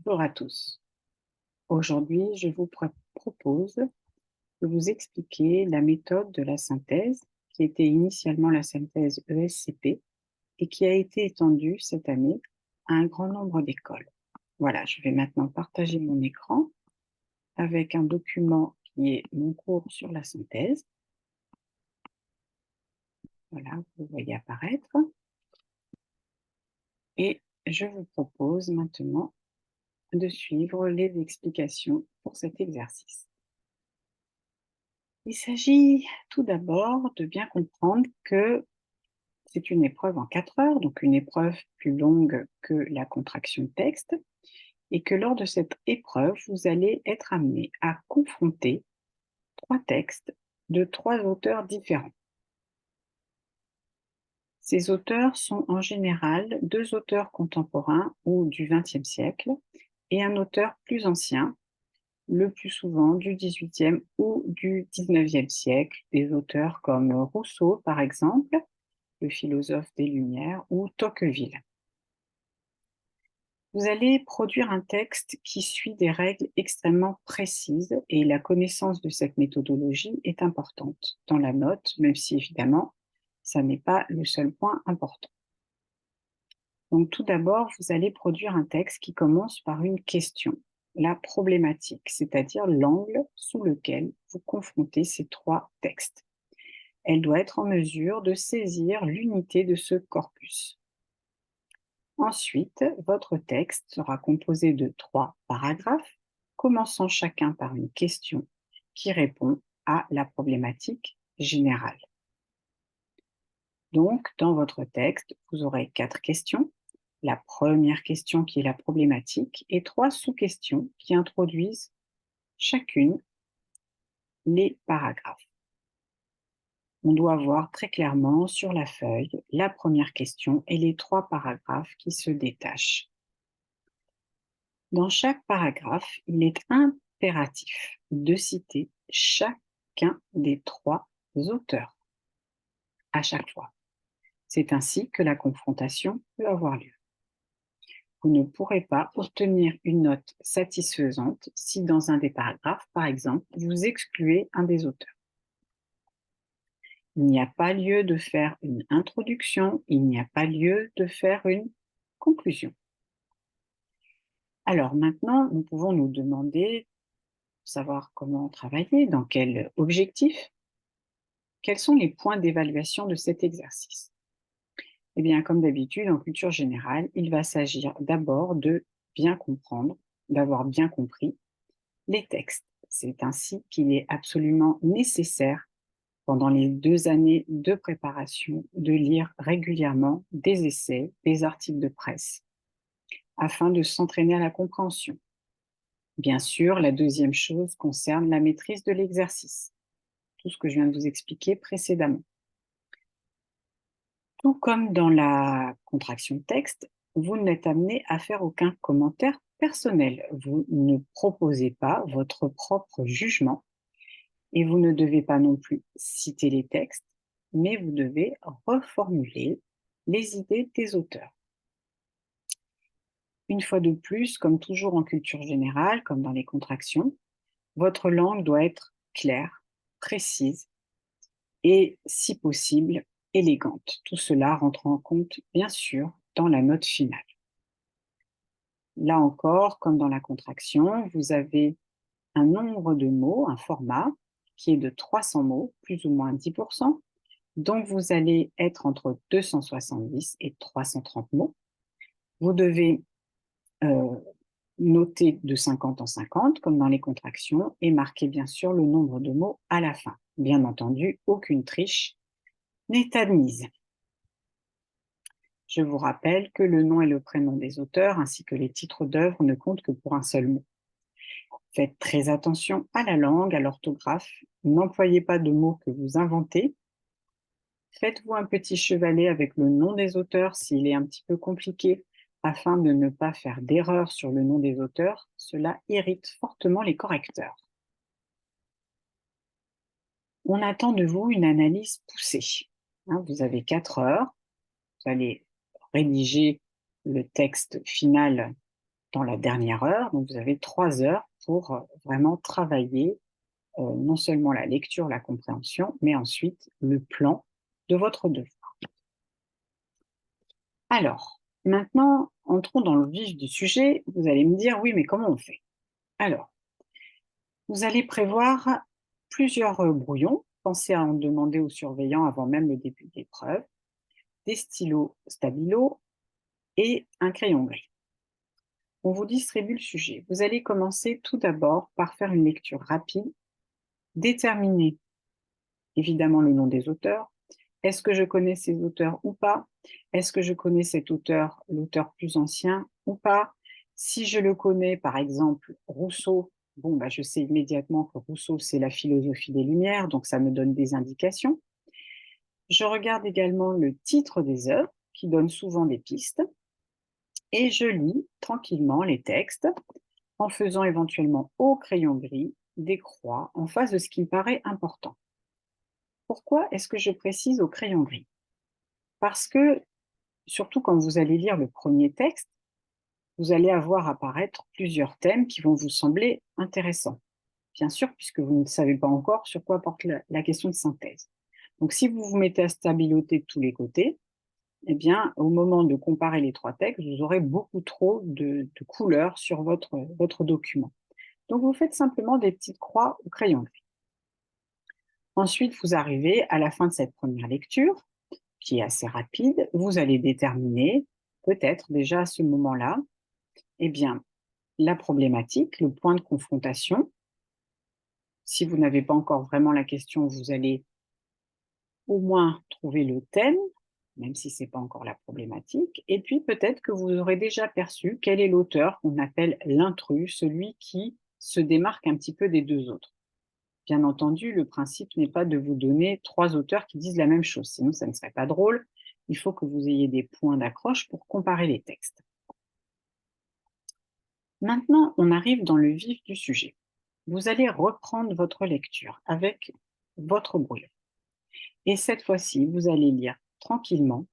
Bonjour à tous. Aujourd'hui, je vous propose de vous expliquer la méthode de la synthèse, qui était initialement la synthèse ESCP et qui a été étendue cette année à un grand nombre d'écoles. Voilà, je vais maintenant partager mon écran avec un document qui est mon cours sur la synthèse. Voilà, vous voyez apparaître. Et je vous propose maintenant de suivre les explications pour cet exercice. Il s'agit tout d'abord de bien comprendre que c'est une épreuve en 4 heures, donc une épreuve plus longue que la contraction de texte, et que lors de cette épreuve, vous allez être amené à confronter 3 textes de 3 auteurs différents. Ces auteurs sont en général 2 auteurs contemporains ou du XXe siècle et un auteur plus ancien, le plus souvent du XVIIIe ou du XIXe siècle, des auteurs comme Rousseau par exemple, le philosophe des Lumières, ou Tocqueville. Vous allez produire un texte qui suit des règles extrêmement précises et la connaissance de cette méthodologie est importante dans la note, même si évidemment, ça n'est pas le seul point important. Donc tout d'abord, vous allez produire un texte qui commence par une question, la problématique, c'est-à-dire l'angle sous lequel vous confrontez ces 3 textes. Elle doit être en mesure de saisir l'unité de ce corpus. Ensuite, votre texte sera composé de 3 paragraphes, commençant chacun par une question qui répond à la problématique générale. Donc, dans votre texte, vous aurez 4 questions. La première question qui est la problématique et 3 sous-questions qui introduisent chacune les paragraphes. On doit voir très clairement sur la feuille la première question et les 3 paragraphes qui se détachent. Dans chaque paragraphe, il est impératif de citer chacun des 3 auteurs à chaque fois. C'est ainsi que la confrontation peut avoir lieu. Vous ne pourrez pas obtenir une note satisfaisante si dans un des paragraphes, par exemple, vous excluez un des auteurs. Il n'y a pas lieu de faire une introduction, il n'y a pas lieu de faire une conclusion. Alors maintenant, nous pouvons nous demander, savoir comment travailler, dans quel objectif, quels sont les points d'évaluation de cet exercice? Eh bien, comme d'habitude, en culture générale, il va s'agir d'abord de bien comprendre, d'avoir bien compris les textes. C'est ainsi qu'il est absolument nécessaire, pendant les 2 années de préparation, de lire régulièrement des essais, des articles de presse, afin de s'entraîner à la compréhension. Bien sûr, la deuxième chose concerne la maîtrise de l'exercice, tout ce que je viens de vous expliquer précédemment. Tout comme dans la contraction de texte, vous n'êtes amené à faire aucun commentaire personnel. Vous ne proposez pas votre propre jugement et vous ne devez pas non plus citer les textes, mais vous devez reformuler les idées des auteurs. Une fois de plus, comme toujours en culture générale, comme dans les contractions, votre langue doit être claire, précise et, si possible, élégante. Tout cela rentre en compte, bien sûr, dans la note finale. Là encore, comme dans la contraction, vous avez un nombre de mots, un format, qui est de 300 mots, plus ou moins 10%. Donc, vous allez être entre 270 et 330 mots. Vous devez noter de 50 en 50, comme dans les contractions, et marquer bien sûr le nombre de mots à la fin. Bien entendu, aucune triche n'est admise. Je vous rappelle que le nom et le prénom des auteurs, ainsi que les titres d'œuvres, ne comptent que pour un seul mot. Faites très attention à la langue, à l'orthographe. N'employez pas de mots que vous inventez. Faites-vous un petit chevalet avec le nom des auteurs s'il est un petit peu compliqué, afin de ne pas faire d'erreur sur le nom des auteurs. Cela irrite fortement les correcteurs. On attend de vous une analyse poussée. Vous avez 4 heures. Vous allez rédiger le texte final dans la dernière heure. Donc, vous avez 3 heures pour vraiment travailler non seulement la lecture, la compréhension, mais ensuite le plan de votre devoir. Alors, maintenant, entrons dans le vif du sujet. Vous allez me dire, oui, mais comment on fait? Alors, vous allez prévoir plusieurs brouillons. Pensez à en demander aux surveillants avant même le début de l'épreuve. Des stylos stabilo et un crayon gris. On vous distribue le sujet. Vous allez commencer tout d'abord par faire une lecture rapide, déterminer évidemment le nom des auteurs. Est-ce que je connais ces auteurs ou pas? Est-ce que je connais cet auteur, l'auteur plus ancien ou pas? Si je le connais, par exemple, Rousseau, bon, bah, je sais immédiatement que Rousseau, c'est la philosophie des Lumières, donc ça me donne des indications. Je regarde également le titre des œuvres, qui donne souvent des pistes, et je lis tranquillement les textes, en faisant éventuellement au crayon gris des croix en face de ce qui me paraît important. Pourquoi est-ce que je précise au crayon gris? Parce que, surtout quand vous allez lire le premier texte, vous allez avoir apparaître plusieurs thèmes qui vont vous sembler intéressants. Bien sûr, puisque vous ne savez pas encore sur quoi porte la question de synthèse. Donc, si vous vous mettez à stabiloter de tous les côtés, eh bien, au moment de comparer les 3 textes, vous aurez beaucoup trop de couleurs sur votre document. Donc, vous faites simplement des petites croix au crayon gris. Ensuite, vous arrivez à la fin de cette première lecture, qui est assez rapide. Vous allez déterminer, peut-être déjà à ce moment-là, eh bien, la problématique, le point de confrontation. Si vous n'avez pas encore vraiment la question, vous allez au moins trouver le thème, même si ce n'est pas encore la problématique. Et puis peut-être que vous aurez déjà perçu quel est l'auteur qu'on appelle l'intrus, celui qui se démarque un petit peu des 2 autres. Bien entendu, le principe n'est pas de vous donner 3 auteurs qui disent la même chose, sinon ça ne serait pas drôle. Il faut que vous ayez des points d'accroche pour comparer les textes. Maintenant, on arrive dans le vif du sujet. Vous allez reprendre votre lecture avec votre brouillon. Et cette fois-ci, vous allez lire tranquillement,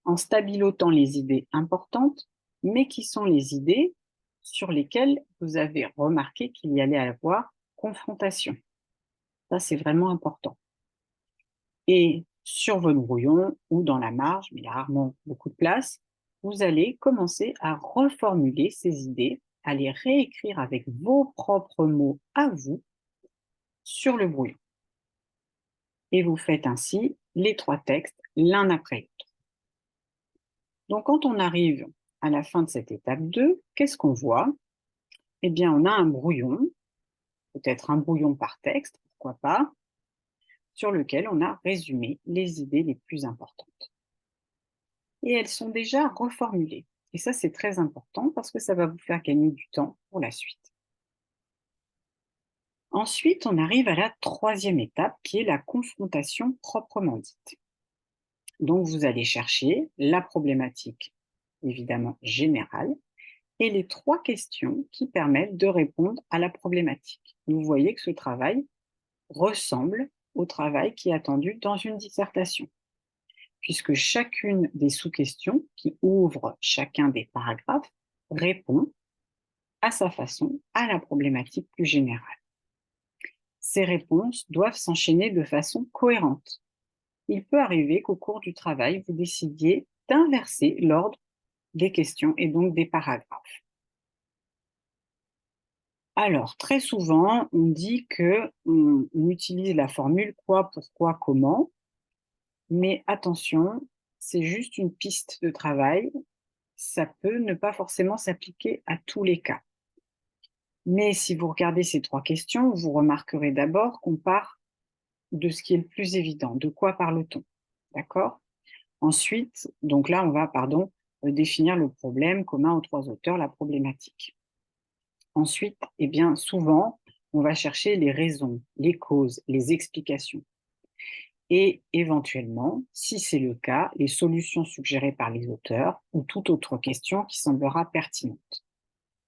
en stabilotant les idées importantes, mais qui sont les idées sur lesquelles vous avez remarqué qu'il y allait avoir confrontation. Ça, c'est vraiment important. Et sur votre brouillon ou dans la marge, mais il y a rarement beaucoup de place, vous allez commencer à reformuler ces idées, à les réécrire avec vos propres mots à vous sur le brouillon. Et vous faites ainsi les 3 textes l'un après l'autre. Donc, quand on arrive à la fin de cette étape 2, qu'est-ce qu'on voit? Eh bien, on a un brouillon, peut-être un brouillon par texte, pourquoi pas, sur lequel on a résumé les idées les plus importantes. Et elles sont déjà reformulées. Et ça, c'est très important parce que ça va vous faire gagner du temps pour la suite. Ensuite, on arrive à la 3e étape qui est la confrontation proprement dite. Donc, vous allez chercher la problématique, évidemment générale, et les 3 questions qui permettent de répondre à la problématique. Vous voyez que ce travail ressemble au travail qui est attendu dans une dissertation, puisque chacune des sous-questions qui ouvrent chacun des paragraphes répond à sa façon à la problématique plus générale. Ces réponses doivent s'enchaîner de façon cohérente. Il peut arriver qu'au cours du travail, vous décidiez d'inverser l'ordre des questions et donc des paragraphes. Alors, très souvent, on dit qu'on utilise la formule quoi, pourquoi, comment, mais attention, c'est juste une piste de travail. Ça peut ne pas forcément s'appliquer à tous les cas. Mais si vous regardez ces 3 questions, vous remarquerez d'abord qu'on part de ce qui est le plus évident. De quoi parle-t-on? D'accord? Ensuite, donc là, on va, définir le problème commun aux 3 auteurs, la problématique. Ensuite, eh bien, souvent, on va chercher les raisons, les causes, les explications. Et éventuellement, si c'est le cas, les solutions suggérées par les auteurs ou toute autre question qui semblera pertinente.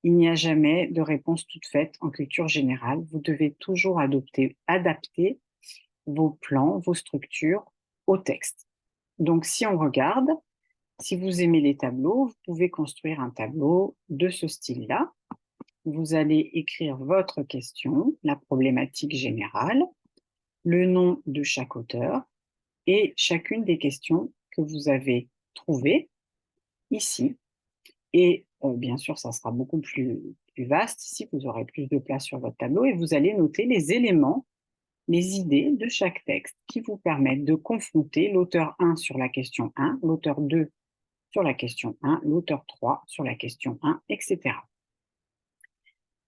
Il n'y a jamais de réponse toute faite en culture générale. Vous devez toujours adapter vos plans, vos structures au texte. Donc, si on regarde, Si vous aimez les tableaux, vous pouvez construire un tableau de ce style-là. Vous allez écrire votre question, la problématique générale, le nom de chaque auteur et chacune des questions que vous avez trouvées ici. Et bien sûr, ça sera beaucoup plus vaste ici, vous aurez plus de place sur votre tableau et vous allez noter les éléments, les idées de chaque texte qui vous permettent de confronter l'auteur 1 sur la question 1, l'auteur 2 sur la question 1, l'auteur 3 sur la question 1, etc.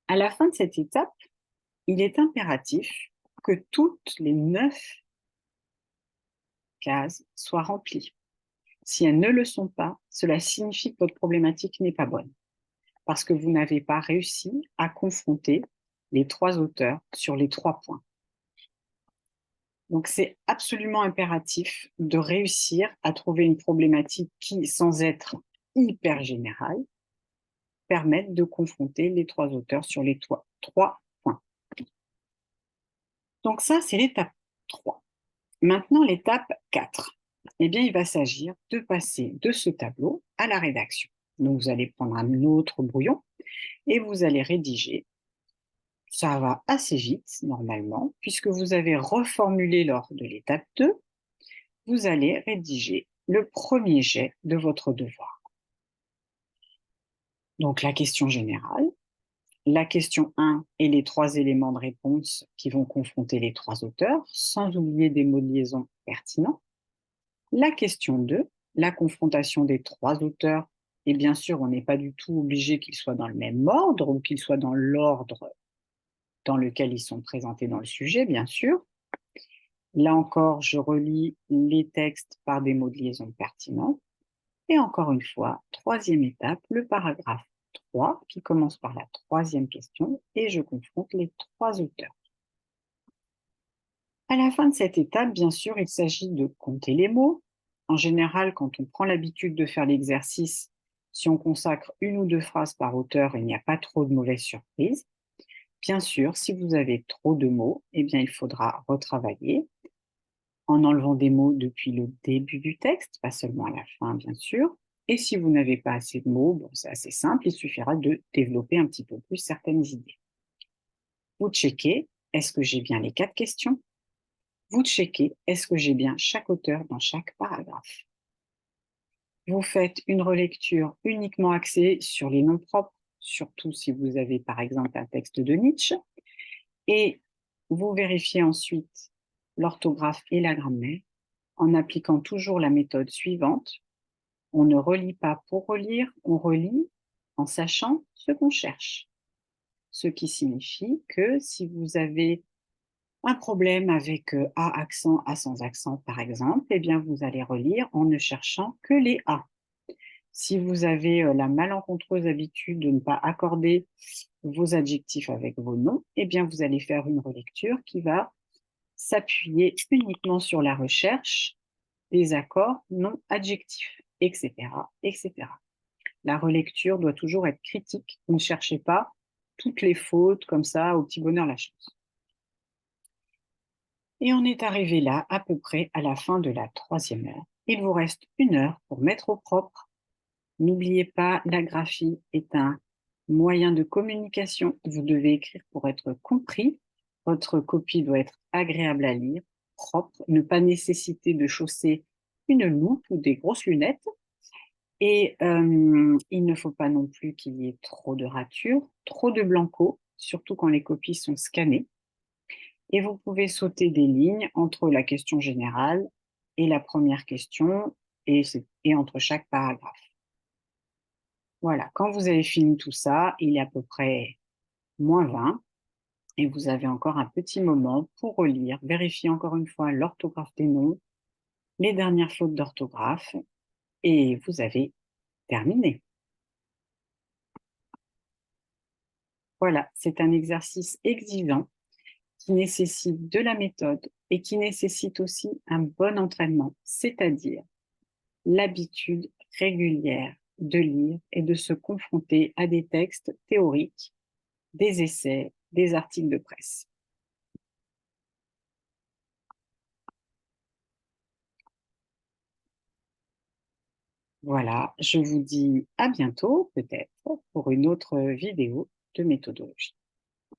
À la fin de cette étape, il est impératif que toutes les 9 cases soient remplies. Si elles ne le sont pas, cela signifie que votre problématique n'est pas bonne, parce que vous n'avez pas réussi à confronter les 3 auteurs sur les 3 points. Donc, c'est absolument impératif de réussir à trouver une problématique qui, sans être hyper générale, permette de confronter les 3 auteurs sur les 3 points. Donc ça, c'est l'étape 3. Maintenant, l'étape 4. Eh bien, il va s'agir de passer de ce tableau à la rédaction. Donc, vous allez prendre un autre brouillon et vous allez rédiger. Ça va assez vite, normalement, puisque vous avez reformulé lors de l'étape 2. Vous allez rédiger le premier jet de votre devoir. Donc, la question générale, la question 1 et les 3 éléments de réponse qui vont confronter les 3 auteurs, sans oublier des mots de liaison pertinents. La question 2, la confrontation des 3 auteurs, et bien sûr, on n'est pas du tout obligé qu'ils soient dans le même ordre ou qu'ils soient dans l'ordre dans lequel ils sont présentés dans le sujet, bien sûr. Là encore, je relis les textes par des mots de liaison pertinents. Et encore une fois, troisième étape, le paragraphe 3 qui commence par la troisième question et je confronte les 3 auteurs. À la fin de cette étape, bien sûr, il s'agit de compter les mots. En général, quand on prend l'habitude de faire l'exercice, si on consacre 1 ou 2 phrases par auteur, il n'y a pas trop de mauvaises surprises. Bien sûr, si vous avez trop de mots, eh bien, il faudra retravailler en enlevant des mots depuis le début du texte, pas seulement à la fin, bien sûr. Et si vous n'avez pas assez de mots, bon, c'est assez simple, il suffira de développer un petit peu plus certaines idées. Vous checkez, est-ce que j'ai bien les 4 questions? Vous checkez, est-ce que j'ai bien chaque auteur dans chaque paragraphe? Vous faites une relecture uniquement axée sur les noms propres, surtout si vous avez par exemple un texte de Nietzsche, et vous vérifiez ensuite l'orthographe et la grammaire en appliquant toujours la méthode suivante. On ne relit pas pour relire, on relit en sachant ce qu'on cherche. Ce qui signifie que si vous avez un problème avec A accent, A sans accent par exemple, eh bien vous allez relire en ne cherchant que les A. Si vous avez la malencontreuse habitude de ne pas accorder vos adjectifs avec vos noms, eh bien vous allez faire une relecture qui va s'appuyer uniquement sur la recherche des accords non adjectifs, etc., etc. La relecture doit toujours être critique. Vous ne cherchez pas toutes les fautes comme ça au petit bonheur la chance. Et on est arrivé là à peu près à la fin de la 3e heure. Il vous reste 1 heure pour mettre au propre. N'oubliez pas, la graphie est un moyen de communication. Vous devez écrire pour être compris. Votre copie doit être agréable à lire, propre, ne pas nécessiter de chausser une loupe ou des grosses lunettes. Et il ne faut pas non plus qu'il y ait trop de ratures, trop de blanco, surtout quand les copies sont scannées. Et vous pouvez sauter des lignes entre la question générale et la première question et entre chaque paragraphe. Voilà, quand vous avez fini tout ça, il est à peu près -20 et vous avez encore un petit moment pour relire, vérifier encore une fois l'orthographe des noms, les dernières fautes d'orthographe et vous avez terminé. Voilà, c'est un exercice exigeant qui nécessite de la méthode et qui nécessite aussi un bon entraînement, c'est-à-dire l'habitude régulière de lire et de se confronter à des textes théoriques, des essais, des articles de presse. Voilà, je vous dis à bientôt peut-être pour une autre vidéo de méthodologie.